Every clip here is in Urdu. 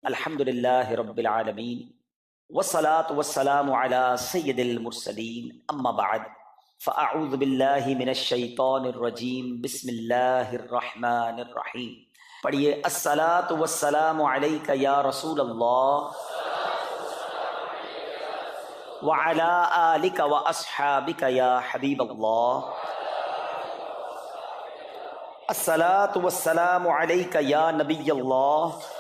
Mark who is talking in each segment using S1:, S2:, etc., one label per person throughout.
S1: الحمدللہ رب العالمین والصلاة والسلام علی سید المرسلین اما بعد فاعوذ باللہ من الشیطان الرجیم بسم اللہ الرحمن الرحیم. پڑھیے الصلاة والسلام علیک یا رسول اللہ وعلی آلک واصحابک یا حبیب اللہ. الصلاة والسلام علیک یا نبی اللہ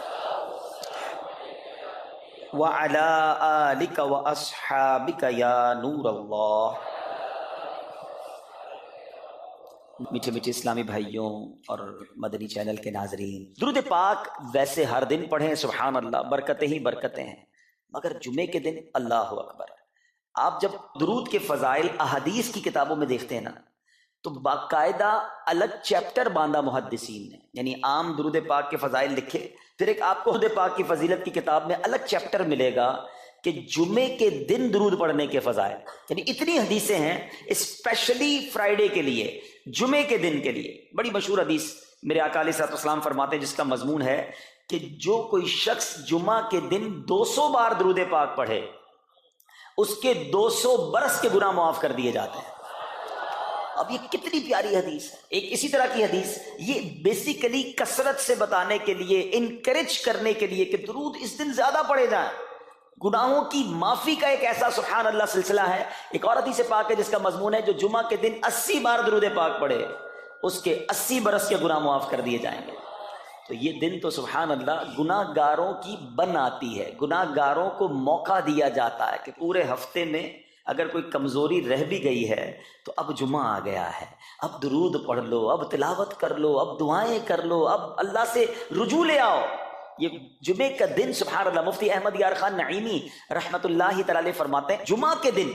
S1: وَعَلَىٰ آلِكَ وَأَصْحَابِكَ يَا نور اللہ. میٹھے میٹھے اسلامی بھائیوں اور مدنی چینل کے ناظرین، درود پاک ویسے ہر دن پڑھیں، سبحان اللہ، برکتیں ہی برکتیں ہیں، مگر جمعے کے دن اللہ اکبر. آپ جب درود کے فضائل احادیث کی کتابوں میں دیکھتے ہیں نا، تو باقاعدہ الگ چیپٹر باندھا محدثین نے، یعنی عام درود پاک کے فضائل لکھے، پھر ایک آپ کو درود پاک کی فضیلت کی کتاب میں الگ چیپٹر ملے گا کہ جمعے کے دن درود پڑھنے کے فضائل. یعنی اتنی حدیثیں ہیں اسپیشلی فرائیڈے کے لیے، جمعے کے دن کے لیے. بڑی مشہور حدیث میرے آقا علیہ الصلوۃ والسلام فرماتے ہیں، جس کا مضمون ہے کہ جو کوئی شخص جمعہ کے دن 200 بار درود پاک پڑھے، اس کے 200 برس کے گناہ معاف کر دیے جاتے ہیں. اب یہ کتنی پیاری حدیث ہے. ایک اسی طرح کی حدیث یہ بیسیکلی کثرت سے بتانے کے لیے، انکریج کرنے کے لیے کہ درود اس دن زیادہ پڑھے جائیں. گناہوں کی معافی کا ایک ایسا سبحان اللہ سلسلہ ہے. ایک اور حدیث پاک ہے جس کا مضمون ہے جو جمعہ کے دن 80 بار درود پاک پڑھے، اس کے 80 برس کے گناہ معاف کر دیے جائیں گے. تو یہ دن تو سبحان اللہ گناہ گاروں کی بن آتی ہے، گناہ گاروں کو موقع دیا جاتا ہے کہ پورے ہفتے میں اگر کوئی کمزوری رہ بھی گئی ہے تو اب جمعہ آ گیا ہے، اب درود پڑھ لو، اب تلاوت کر لو، اب دعائیں کر لو، اب اللہ سے رجوع لے آؤ. یہ جمعے کا دن سبحان اللہ، مفتی احمد یار خان نعیمی رحمت اللہ تعالی فرماتے ہیں جمعہ کے دن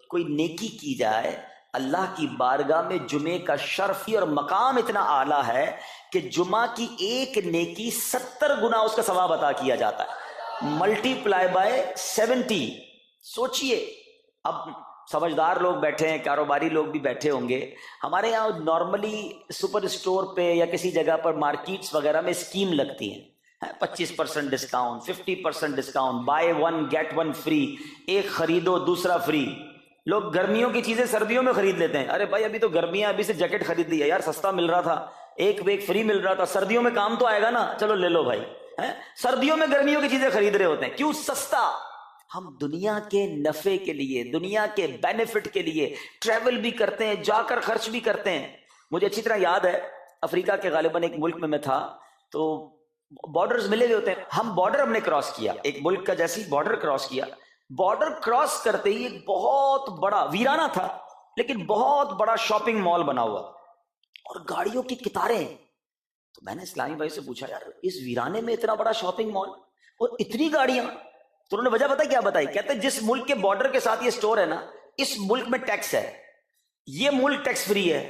S1: کوئی نیکی کی جائے، اللہ کی بارگاہ میں جمعے کا شرف اور مقام اتنا اعلیٰ ہے کہ جمعہ کی ایک نیکی 70 گنا اس کا ثواب عطا کیا جاتا ہے، ملٹی پلائی بائی 70. سوچئے، اب سمجھدار لوگ بیٹھے ہیں، کاروباری لوگ بھی بیٹھے ہوں گے. ہمارے یہاں نارملی سپر اسٹور پہ یا کسی جگہ پر مارکیٹس وغیرہ میں اسکیم لگتی ہیں، 25% discount, 50% discount, buy 1 get 1 free, ایک خریدو دوسرا فری. لوگ گرمیوں کی چیزیں سردیوں میں خرید لیتے ہیں. ارے بھائی ابھی تو گرمیاں، ابھی سے جیکٹ خرید لی ہے یار، سستا مل رہا تھا، ایک بیگ فری مل رہا تھا، سردیوں میں کام تو آئے گا نا، چلو لے لو بھائی. سردیوں میں گرمیوں کی چیزیں خرید رہے ہوتے ہیں، کیوں؟ سستا. ہم دنیا کے نفع کے لیے، دنیا کے بینیفٹ کے لیے ٹریول بھی کرتے ہیں، جا کر خرچ بھی کرتے ہیں. مجھے اچھی طرح یاد ہے افریقہ کے غالباً ایک ملک میں تھا، تو بارڈرز ملے ہوئے ہوتے ہیں. ہم نے کراس کیا، ایک ملک کا جیسی بارڈر کراس کیا. بارڈر کراس کرتے ہی ایک بہت بڑا ویرانہ تھا لیکن بہت بڑا شاپنگ مال بنا ہوا اور گاڑیوں کی قطاریں. تو میں نے اسلامی بھائی سے پوچھا، یار اس ویرانے میں اتنا بڑا شاپنگ مال اور اتنی گاڑیاں؟ تو انہوں نے وجہ پتہ کیا بتائی؟ کہتے ہیں جس ملک کے بارڈر کے ساتھ یہ سٹور ہے نا، اس ملک میں ٹیکس ہے، یہ ملک ٹیکس فری ہے.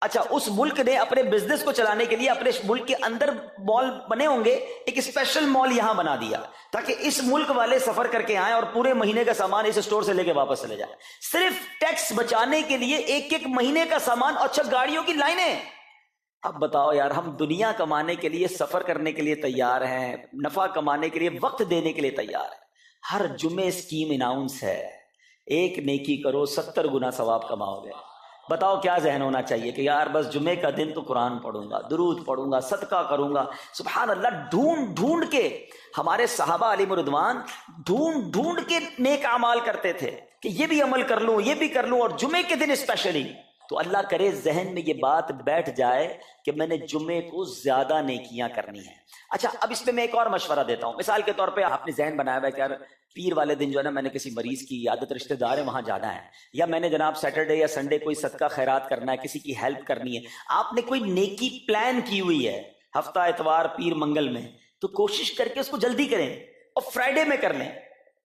S1: اچھا، اس ملک نے اپنے بزنس کو چلانے کے لیے اپنے ملک کے اندر مال بنے ہوں گے، ایک اسپیشل مال یہاں بنا دیا تاکہ اس ملک والے سفر کر کے آئیں اور پورے مہینے کا سامان اس سٹور سے لے کے واپس چلے جائیں، صرف ٹیکس بچانے کے لیے. ایک مہینے کا سامان. اچھا، گاڑیوں کی لائنیں. اب بتاؤ یار، ہم دنیا کمانے کے لیے، سفر کرنے کے لیے تیار ہیں، نفع کمانے کے لیے وقت دینے کے لیے تیار ہیں. ہر جمعے اسکیم اناؤنس ہے، ایک نیکی کرو 70 گنا ثواب کماؤ گے. بتاؤ کیا ذہن ہونا چاہیے کہ یار بس جمعے کا دن تو قرآن پڑھوں گا، درود پڑھوں گا، صدقہ کروں گا. سبحان اللہ، ڈھونڈ ڈھونڈ کے ہمارے صحابہ علیہم رضوان ڈھونڈ ڈھونڈ کے نیک اعمال کرتے تھے کہ یہ بھی عمل کر لوں، یہ بھی کر لوں، اور جمعے کے دن اسپیشلی. تو اللہ کرے ذہن میں یہ بات بیٹھ جائے کہ میں نے جمعے کو زیادہ نیکیاں کرنی ہیں. اچھا، اب اس پہ میں ایک اور مشورہ دیتا ہوں. مثال کے طور پہ آپ نے ذہن بنایا ہوا ہے کہ یار پیر والے دن جو ہے نا، میں نے کسی مریض کی عادت رشتہ دار ہے وہاں جانا ہے، یا میں نے جناب سیٹرڈے یا سنڈے کوئی صدقہ خیرات کرنا ہے، کسی کی ہیلپ کرنی ہے. آپ نے کوئی نیکی پلان کی ہوئی ہے ہفتہ اتوار پیر منگل میں، تو کوشش کر کے اس کو جلدی کریں اور فرائیڈے میں کر لیں.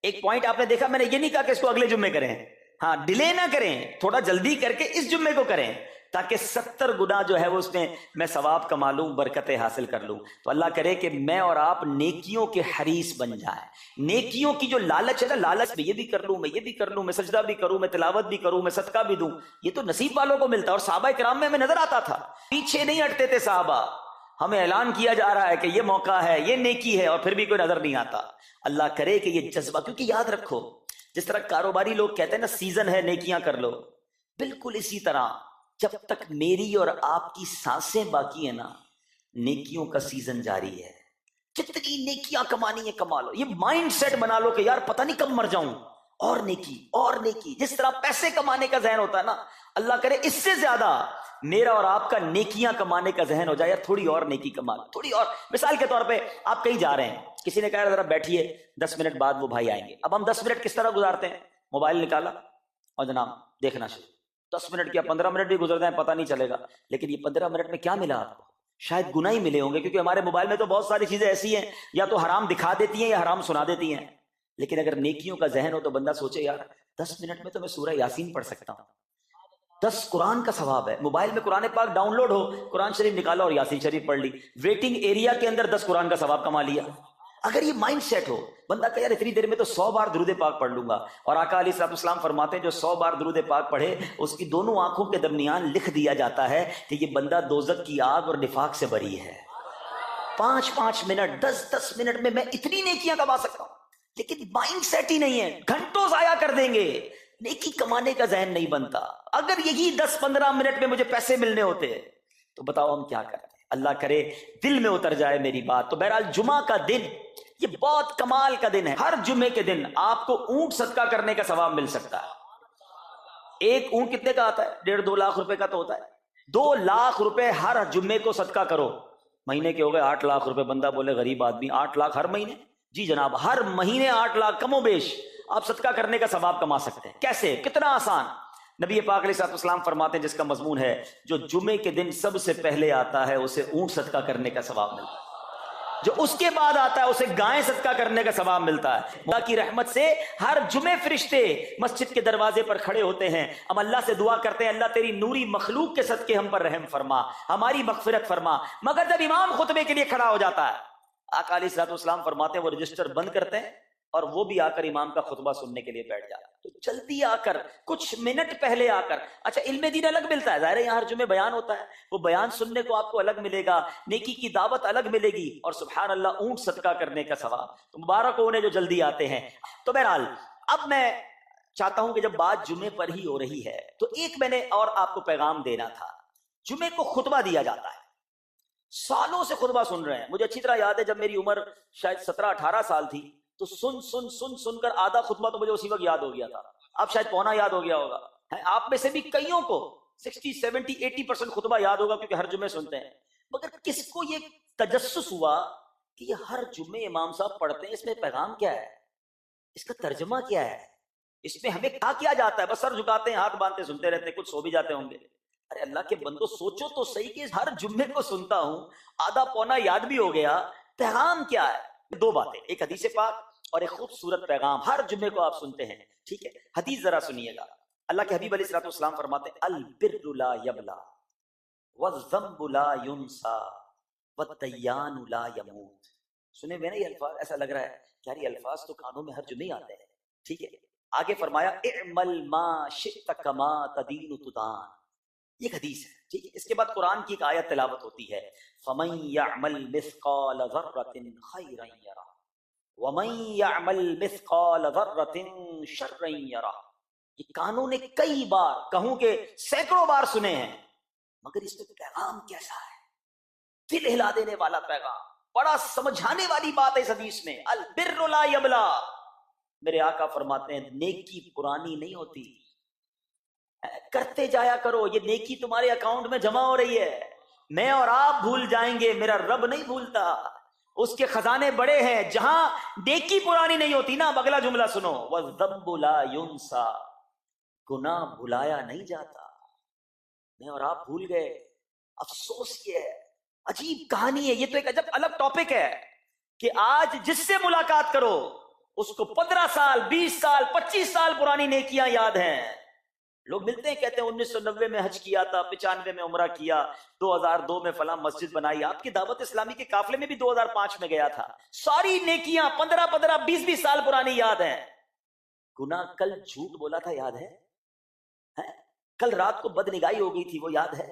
S1: ایک پوائنٹ آپ نے دیکھا، میں نے یہ نہیں کہا کہ اس کو اگلے جمعے کریں، ہاں ڈیلے نہ کریں، تھوڑا جلدی کر کے اس جمعے کو کریں تاکہ 70 گنا جو ہے وہ اس میں ثواب کما لوں، برکتیں حاصل کر لوں. تو اللہ کرے کہ میں اور آپ نیکیوں کے حریص بن جائیں. نیکیوں کی جو لالچ ہے نا، لالچ میں یہ بھی کر لوں، میں یہ بھی کر لوں، میں سجدہ بھی کروں، میں تلاوت بھی کروں، میں صدقہ بھی دوں، یہ تو نصیب والوں کو ملتا ہے. اور صحابہ کرام میں ہمیں نظر آتا تھا، پیچھے نہیں ہٹتے تھے صحابہ. ہمیں اعلان کیا جا رہا ہے کہ یہ موقع ہے، یہ نیکی ہے، اور پھر بھی کوئی نظر نہیں آتا۔ اللہ کرے کہ یہ جذبہ، کیونکہ یاد رکھو جس طرح کاروباری لوگ کہتے ہیں نا سیزن ہے نیکیاں کر لو، بالکل اسی طرح جب تک میری اور آپ کی سانسیں باقی ہیں نا، نیکیوں کا سیزن جاری ہے۔ جتنی نیکیاں کمانی ہے کما لو، یہ مائنڈ سیٹ بنا لو کہ یار پتہ نہیں کب مر جاؤں، اور نیکی اور نیکی۔ جس طرح پیسے کمانے کا ذہن ہوتا ہے نا، اللہ کرے اس سے زیادہ میرا اور آپ کا نیکیاں کمانے کا ذہن ہو جائے، یار تھوڑی اور نیکی کما لو، تھوڑی اور۔ مثال کے طور پہ آپ کہیں جا رہے ہیں، کسی نے کہا ذرا بیٹھیے 10 منٹ بعد وہ بھائی آئیں گے۔ اب ہم 10 منٹ کس طرح گزارتے ہیں؟ موبائل نکالا اور جناب دیکھنا شروع، 10 منٹ کیا 15 منٹ بھی گزر جائیں پتہ نہیں چلے گا، لیکن یہ 15 منٹ میں کیا ملا آپ کو؟ شاید گناہ ہی ملے ہوں گے، کیونکہ ہمارے موبائل میں تو بہت ساری چیزیں ایسی ہیں یا تو حرام دکھا دیتی ہیں یا حرام سنا دیتی ہیں۔ لیکن اگر نیکیوں کا ذہن ہو تو بندہ سوچے یار 10 منٹ میں تو میں سورہ یاسین پڑھ سکتا ہوں، 10 قرآن کا ثواب ہے۔ موبائل میں قرآن پاک ڈاؤن لوڈ ہو، قرآن شریف نکالا اور یاسین شریف پڑھ لی، ویٹنگ ایریا کے اندر 10 قرآن کا ثواب کما لیا۔ اگر یہ مائنڈ سیٹ ہو بندہ کہ یار اتنی دیر میں تو 100 بار درود پاک پڑھ لوں گا، اور آقا علیہ الصلوۃ والسلام فرماتے ہیں جو 100 بار درود پاک پڑھے اس کی دونوں آنکھوں کے درمیان لکھ دیا جاتا ہے کہ یہ بندہ دوزخ کی آگ اور نفاق سے بری ہے۔ 5 منٹ 10 منٹ میں اتنی نیکیاں کما سکتا ہوں، لیکن مائنڈ سیٹ ہی نہیں ہے، گھنٹوں ضائع کر دیں گے، نیکی کمانے کا ذہن نہیں بنتا۔ اگر یہی 10-15 منٹ میں مجھے پیسے ملنے ہوتے تو بتاؤ ہم کیا کرتے؟ اللہ کرے دل میں اتر جائے میری بات۔ تو بہرحال جمعہ کا دن یہ بہت کمال کا دن ہے۔ ہر جمعے کے دن آپ کو اونٹ صدقہ کرنے کا ثواب مل سکتا ہے۔ ایک اونٹ کتنے کا آتا ہے؟ 1.5-2 لاکھ روپے کا تو ہوتا ہے۔ 2 لاکھ روپے ہر جمعے کو صدقہ کرو، مہینے کے ہو گئے 8 لاکھ روپے۔ بندہ بولے غریب آدمی 8 لاکھ ہر مہینے؟ جی جناب، ہر مہینے 8 لاکھ کم و بیش آپ صدقہ کرنے کا ثواب کما سکتے ہیں۔ کیسے؟ کتنا آسان۔ نبی پاک علیہ الصلوۃ والسلام فرماتے ہیں جس کا مضمون ہے جو جمعے کے دن سب سے پہلے آتا ہے اسے اونٹ صدقہ کرنے کا ثواب ملتا ہے، جو اس کے بعد آتا ہے اسے گائے صدقہ کرنے کا ثواب ملتا ہے۔ اللہ کی رحمت سے ہر جمعے فرشتے مسجد کے دروازے پر کھڑے ہوتے ہیں، ہم اللہ سے دعا کرتے ہیں اللہ تیری نوری مخلوق کے صدقے ہم پر رحم فرما، ہماری مغفرت فرما۔ مگر جب امام خطبے کے لیے کھڑا ہو جاتا ہے، آقا علیہ الصلوۃ والسلام فرماتے ہیں وہ رجسٹر بند کرتے ہیں اور وہ بھی آ کر امام کا خطبہ سننے کے لیے بیٹھ جاتا ہے۔ تو جلدی آ کر، کچھ منٹ پہلے آ کر۔ اچھا علم دین الگ ملتا ہے، ظاہر ہے یہاں ہر جمعے بیان ہوتا ہے، وہ بیان سننے کو آپ کو الگ ملے گا، نیکی کی دعوت الگ ملے گی، اور سبحان اللہ اونٹ صدقہ کرنے کا ثواب۔ تو مبارک ہو انہیں جو جلدی آتے ہیں۔ تو بہرحال اب میں چاہتا ہوں کہ جب بات جمعے پر ہی ہو رہی ہے تو ایک میں نے اور آپ کو پیغام دینا تھا۔ جمعے کو خطبہ دیا جاتا ہے، سالوں سے خطبہ سن رہے ہیں۔ مجھے اچھی طرح یاد ہے جب میری عمر شاید 17-18 سال تھی تو سن کر آدھا خطبہ تو مجھے اسی وقت یاد ہو گیا تھا، اب شاید پونا یاد ہو گیا ہوگا۔ آپ میں سے بھی کئیوں کو 60-70-80% خطبہ یاد ہوگا کیونکہ ہر جمعے سنتے ہیں، مگر کس کو یہ تجسس ہوا کہ یہ ہر جمعے امام صاحب پڑھتے ہیں، اس میں پیغام کیا ہے، اس کا ترجمہ کیا ہے، اس میں ہمیں کیا جاتا ہے؟ بس سر جھکاتے ہیں، ہاتھ باندھتے سنتے رہتے ہیں، کچھ سو بھی جاتے ہوں گے۔ ارے اللہ کے بندو سوچو تو صحیح کہ ہر جمعے کو سنتا ہوں، آدھا پونا یاد بھی ہو گیا، پیغام کیا ہے؟ 2 باتیں، ایک حدیث پاک اور ایک خوبصورت پیغام ہر جمعے کو آپ سنتے ہیں، ٹھیک ہے؟ حدیث ذرا سنیے گا۔ اللہ کے حبیب علیہ الصلوۃ والسلام فرماتے ہیں البر لا یبلا والذنب لا ینسا والدیان لا یموت۔ سنے ہوئے نا یہ الفاظ؟ ایسا لگ رہا ہے کہ یار یہ الفاظ تو کانوں میں ہر جمعے آتے ہیں، ٹھیک ہے؟ آگے فرمایا اعمل ما شئت کما تدین تدان، یہ حدیث ہے، ٹھیک ہے؟ اس کے بعد قرآن کی ایک آیت تلاوت ہوتی ہے فمن یعمل مثقال ذرۃ خیرا یرہ ومن یعمل مثقال ذرۃ شرا یرہ۔ یہ کانوں نے کئی بار، کہوں کہ سینکڑوں بار سنے ہیں، مگر اس میں پیغام کیسا ہے؟ دل ہلا دینے والا پیغام، بڑا سمجھانے والی بات ہے اس حدیث میں۔ البر لا یبلا، میرے آقا فرماتے ہیں نیکی پرانی نہیں ہوتی، کرتے جایا کرو، یہ نیکی تمہارے اکاؤنٹ میں جمع ہو رہی ہے۔ میں اور آپ بھول جائیں گے، میرا رب نہیں بھولتا، اس کے خزانے بڑے ہیں۔ جہاں نیکی پرانی نہیں ہوتی نا، اب اگلا جملہ سنو، وَالذَّنبُ لَا يُنسَى، گناہ بھلایا نہیں جاتا۔ میں اور آپ بھول گئے، افسوس یہ ہے، عجیب کہانی ہے یہ، تو ایک عجب الگ ٹاپک ہے کہ آج جس سے ملاقات کرو اس کو 15 سال 20 سال 25 سال پرانی نیکیاں یاد ہیں۔ لوگ ملتے ہیں کہتے ہیں 1990 میں حج کیا تھا، 95 میں عمرہ کیا، 2002 میں فلاں مسجد بنائی۔ آپ کی دعوت اسلامی کے قافلے میں بھی 2005 میں گیا تھا۔ ساری نیکیاں 15 20 سال پرانی یاد ہیں۔ گناہ کل جھوٹ بولا تھا یاد ہے؟ کل رات کو بدنگاہی ہو گئی تھی وہ یاد ہے؟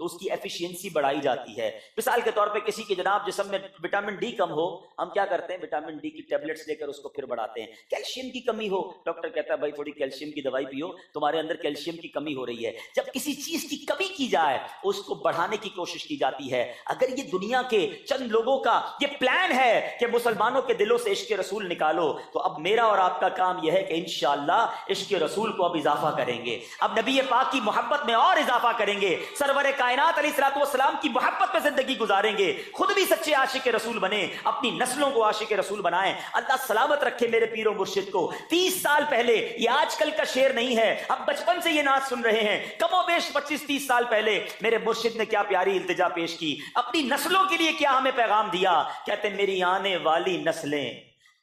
S1: تو اس کی ایفیشینسی بڑھائی جاتی ہے. مثال کے طور پہ کسی کے جناب جسم میں وٹامن ڈی کم ہو، ہم کیا کرتے ہیں؟ وٹامن ڈی کی ٹیبلٹس لے کر اس کو پھر بڑھاتے ہیں. کیلشیم کی کمی ہو، ڈاکٹر کہتا ہے بھائی تھوڑی کیلشیم کی دوائی پیو، تمہارے اندر کیلشیم کی کمی ہو رہی ہے. جب کسی چیز کی کمی کی جائے اس کو بڑھانے کی کوشش کی جاتی ہے. اگر یہ دنیا کے چند لوگوں کا یہ پلان ہے کہ مسلمانوں کے دلوں سے عشق رسول نکالو، تو اب میرا اور آپ کا کام یہ ہے کہ انشاءاللہ عشق رسول کو اب اضافہ کریں گے، اب نبی پاک کی محبت میں اور اضافہ کریں گے، سرور کائنات علیہ الصلوۃ والسلام کی محبت میں زندگی گزاریں گے، خود بھی سچے عاشق رسول بنیں، اپنی نسلوں کو عاشق رسول بنائیں. اللہ سلامت رکھے میرے پیر و مرشد کو. 30 سال پہلے، یہ آج کل کا شعر نہیں ہے، اب بچپن سے یہ نعت سن رہے ہیں، کم و بیش 25-30 سال پہلے میرے مرشد نے کیا پیاری التجا پیش کی، اپنی نسلوں کے لیے کیا ہمیں پیغام دیا. کہتے میری آنے والی نسلیں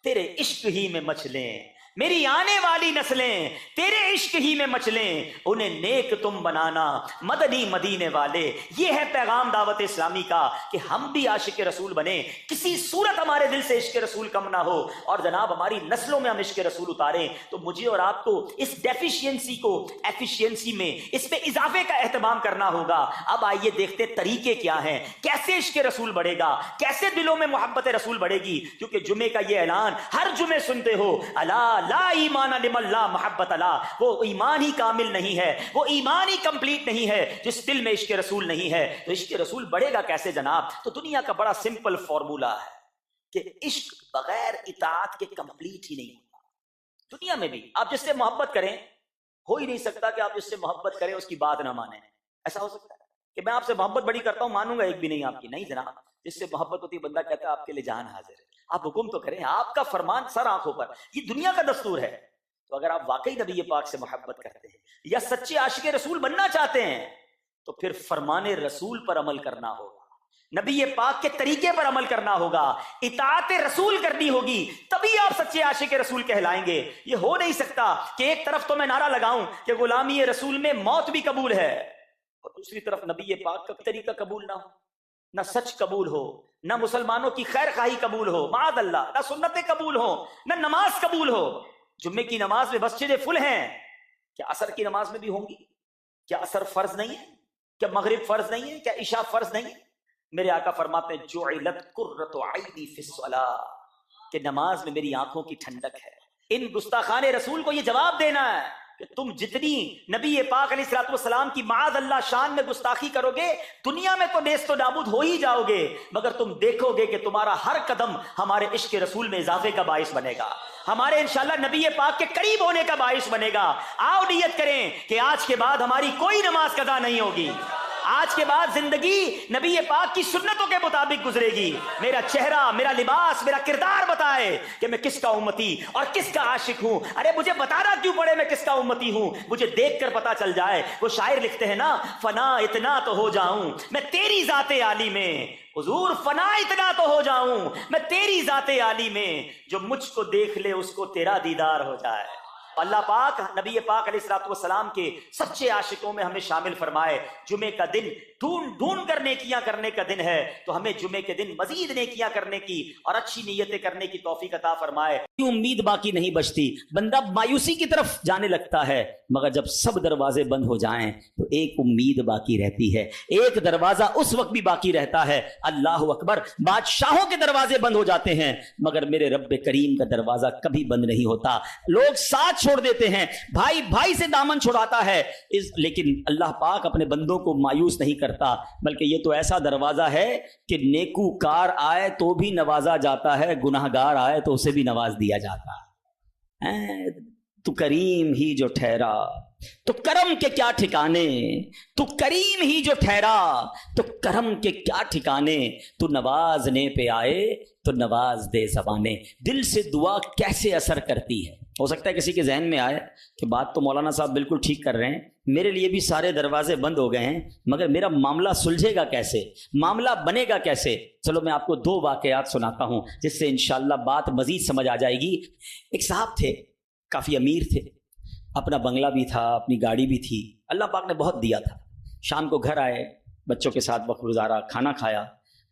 S1: تیرے عشق ہی میں مچلیں، میری آنے والی نسلیں تیرے عشق ہی میں مچلیں، انہیں نیک تم بنانا مدنی مدینے والے. یہ ہے پیغام دعوت اسلامی کا کہ ہم بھی عاشق رسول بنیں، کسی صورت ہمارے دل سے عشق رسول کم نہ ہو، اور جناب ہماری نسلوں میں ہم عشق رسول اتاریں. تو مجھے اور آپ کو اس ڈیفیشینسی کو ایفیشینسی میں، اس پہ اضافے کا اہتمام کرنا ہوگا. اب آئیے دیکھتے طریقے کیا ہیں، کیسے عشق رسول بڑھے گا، کیسے دلوں میں محبت رسول بڑھے گی. کیونکہ جمعے کا یہ اعلان ہر جمعے سنتے ہو، الا لا ایمان لمن لا محبت لا، وہ ایمان ہی کامل نہیں ہے، وہ ایمان ہی کمپلیٹ نہیں ہے جس دل میں عشق رسول نہیں ہے. تو عشق رسول بڑھے گا کیسے جناب؟ تو دنیا کا بڑا سمپل فارمولا ہے کہ عشق بغیر اطاعت کے کمپلیٹ ہی نہیں ہوتا. دنیا میں بھی آپ جس سے محبت کریں، ہو ہی نہیں سکتا کہ آپ جس سے محبت کریں اس کی بات نہ مانیں. ایسا ہو سکتا ہے کہ میں آپ سے محبت بڑی کرتا ہوں، مانوں گا ایک بھی نہیں آپ کی؟ نہیں جناب. جس سے محبت ہوتی ہے بندہ کہتا ہے آپ کے لیے جان حاضر ہے، آپ حکم تو کریں، آپ کا فرمان سر آنکھوں پر. یہ دنیا کا دستور ہے. تو اگر آپ واقعی نبی پاک سے محبت کرتے ہیں یا سچے عاشق رسول بننا چاہتے ہیں تو پھر فرمان رسول پر عمل کرنا ہوگا، نبی پاک کے طریقے پر عمل کرنا ہوگا، اطاعت رسول کرنی ہوگی، تبھی آپ سچے عاشق رسول کہلائیں گے. یہ ہو نہیں سکتا کہ ایک طرف تو میں نعرہ لگاؤں کہ غلامی رسول میں موت بھی قبول ہے، اور دوسری طرف نبی پاک کا طریقہ قبول نہ ہو، نہ سچ قبول ہو، نہ مسلمانوں کی خیر خواہی قبول ہو، معاذ اللہ، نہ سنتیں قبول ہو، نہ نماز قبول ہو. جمعے کی نماز میں مسجدیں فل ہیں، کیا عصر کی نماز میں بھی ہوں گی؟ کیا عصر فرض نہیں ہے؟ کیا مغرب فرض نہیں ہے؟ کیا عشاء فرض نہیں ہے؟ میرے آقا فرماتے ہیں جعلت قرۃ عینی فی الصلاۃ، کہ نماز میں میری آنکھوں کی ٹھنڈک ہے. ان گستاخان رسول کو یہ جواب دینا ہے کہ تم جتنی نبی پاک علیہ الصلوۃ والسلام کی معاذ اللہ شان میں گستاخی کرو گے، دنیا میں تو نیست و نابود ہو ہی جاؤ گے، مگر تم دیکھو گے کہ تمہارا ہر قدم ہمارے عشق رسول میں اضافے کا باعث بنے گا، ہمارے انشاءاللہ نبی پاک کے قریب ہونے کا باعث بنے گا. آؤ نیت کریں کہ آج کے بعد ہماری کوئی نماز قضا نہیں ہوگی، آج کے بعد زندگی نبی پاک کی سنتوں کے مطابق گزرے گی. میرا چہرہ، میرا لباس، میرا کردار بتائے کہ میں کس کا امتی اور کس کا عاشق ہوں. ارے مجھے بتانا کیوں پڑے میں کس کا امتی ہوں، مجھے دیکھ کر پتا چل جائے. وہ شاعر لکھتے ہیں نا، فنا اتنا تو ہو جاؤں میں تیری ذات عالی میں، حضور فنا اتنا تو ہو جاؤں میں تیری ذات عالی میں، جو مجھ کو دیکھ لے اس کو تیرا دیدار ہو جائے. اللہ پاک نبی پاک علیہ الصلوۃ والسلام کے سچے عاشقوں میں ہمیں شامل فرمائے. جمعے کا دن ڈھونڈ کر نیکیاں کرنے کا دن ہے، تو ہمیں جمعے کے دن مزید نیکیاں کرنے کی اور اچھی نیتیں کرنے کی توفیق عطا فرمائے. امید باقی نہیں بچتی، بندہ مایوسی کی طرف جانے لگتا ہے، مگر جب سب دروازے بند ہو جائیں تو ایک امید باقی رہتی ہے. ایک دروازہ اس وقت بھی باقی رہتا ہے، اللہ اکبر، بادشاہوں کے دروازے بند ہو جاتے ہیں مگر میرے رب کریم کا دروازہ کبھی بند نہیں ہوتا. لوگ ساتھ چھوڑ دیتے ہیں، بھائی بھائی سے دامن چھڑاتا ہے، لیکن اللہ پاک اپنے بندوں کو مایوس نہیں کرتا، بلکہ یہ تو ایسا دروازہ ہے کہ نیکوکار آئے تو بھی نوازا جاتا ہے، گناہگار آئے تو اسے بھی نواز دیا جاتا ہے. تو کریم ہی جو ٹھہرا تو کرم کے کیا ٹھکانے، تو کریم ہی جو ٹھہرا تو کرم کے کیا ٹھکانے، تو نوازنے پہ آئے تو نواز دے زبانے. دل سے دعا کیسے اثر کرتی ہے. ہو سکتا ہے کسی کے ذہن میں آئے کہ بات تو مولانا صاحب بالکل ٹھیک کر رہے ہیں، میرے لیے بھی سارے دروازے بند ہو گئے ہیں، مگر میرا معاملہ سلجھے گا کیسے، معاملہ بنے گا کیسے. چلو میں آپ کو 2 واقعات سناتا ہوں جس سے انشاءاللہ بات مزید سمجھ آ جائے گی. ایک صاحب تھے، کافی امیر تھے، اپنا بنگلہ بھی تھا، اپنی گاڑی بھی تھی، اللہ پاک نے بہت دیا تھا. شام کو گھر آئے، بچوں کے ساتھ وقت گزارا، کھانا کھایا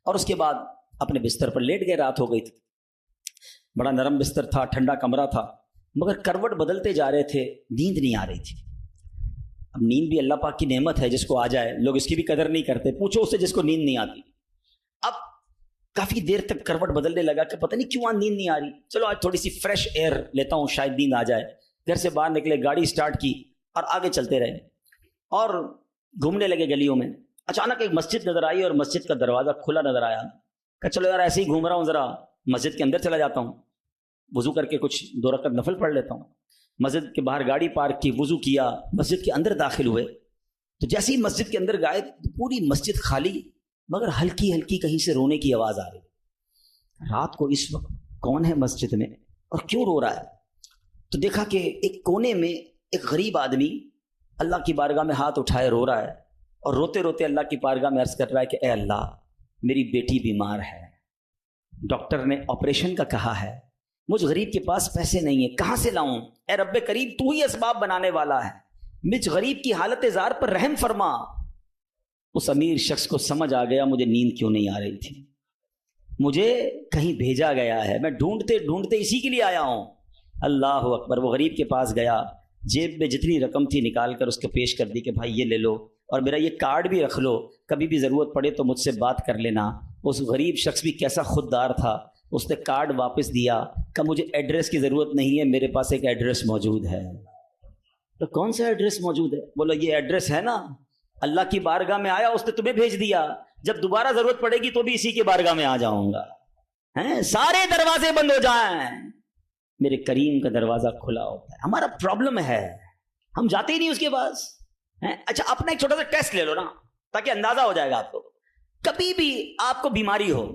S1: اور اس کے بعد اپنے بستر پر لیٹ گئے. رات ہو گئی تھی، بڑا نرم بستر تھا، ٹھنڈا کمرہ تھا، مگر کروٹ بدلتے جا رہے تھے، نیند نہیں آ رہی تھی. اب نیند بھی اللہ پاک کی نعمت ہے، جس کو آ جائے لوگ اس کی بھی قدر نہیں کرتے، پوچھو اس سے جس کو نیند نہیں آتی۔ اب کافی دیر تک کروٹ بدلنے لگا کہ پتہ نہیں کیوں آج نیند نہیں آ رہی، چلو آج تھوڑی سی فریش ایئر لیتا ہوں شاید نیند آ جائے۔ گھر سے باہر نکلے، گاڑی سٹارٹ کی اور آگے چلتے رہے اور گھومنے لگے گلیوں میں۔ اچانک ایک مسجد نظر آئی اور مسجد کا دروازہ کھلا نظر آیا، کہ چلو یار ایسے ہی گھوم رہا ہوں، ذرا مسجد کے اندر چلا جاتا ہوں، وضو کر کے کچھ 2 رکعت نفل پڑھ لیتا ہوں۔ مسجد کے باہر گاڑی پارک کی، وضو کیا، مسجد کے اندر داخل ہوئے تو جیسے ہی مسجد کے اندر گئے پوری مسجد خالی، مگر ہلکی ہلکی کہیں سے رونے کی آواز آ رہی۔ رات کو اس وقت کون ہے مسجد میں اور کیوں رو رہا ہے؟ تو دیکھا کہ ایک کونے میں ایک غریب آدمی اللہ کی بارگاہ میں ہاتھ اٹھائے رو رہا ہے اور روتے روتے اللہ کی بارگاہ میں عرض کر رہا ہے کہ اے اللہ، میری بیٹی بیمار ہے، ڈاکٹر نے آپریشن کا کہا ہے، مجھ غریب کے پاس پیسے نہیں ہیں، کہاں سے لاؤں؟ اے رب کریم، تو ہی اسباب بنانے والا ہے، مجھ غریب کی حالت زار پر رحم فرما۔ اس امیر شخص کو سمجھ آ گیا مجھے نیند کیوں نہیں آ رہی تھی، مجھے کہیں بھیجا گیا ہے، میں ڈھونڈتے ڈھونڈتے اسی کے لیے آیا ہوں۔ اللہ اکبر۔ وہ غریب کے پاس گیا، جیب میں جتنی رقم تھی نکال کر اس کو پیش کر دی کہ بھائی یہ لے لو، اور میرا یہ کارڈ بھی رکھ لو، کبھی بھی ضرورت پڑے تو مجھ سے بات کر لینا۔ اس غریب شخص بھی کیسا خوددار تھا، اس نے کارڈ واپس دیا کہ مجھے ایڈریس کی ضرورت نہیں ہے، میرے پاس ایک ایڈریس موجود ہے۔ تو کون سا ایڈریس موجود ہے؟ بولو یہ ایڈریس ہے نا، اللہ کی بارگاہ میں آیا، اس نے تمہیں بھیج دیا، جب دوبارہ ضرورت پڑے گی تو بھی اسی کی بارگاہ میں آ جاؤں گا۔ سارے دروازے بند ہو جائیں، میرے کریم کا دروازہ کھلا ہوتا ہے۔ ہمارا پرابلم ہے ہم جاتے ہی نہیں اس کے پاس۔ اچھا اپنا ایک چھوٹا سا ٹیسٹ لے لو نا، تاکہ اندازہ ہو جائے گا آپ کو۔ کبھی بھی آپ کو بیماری ہو،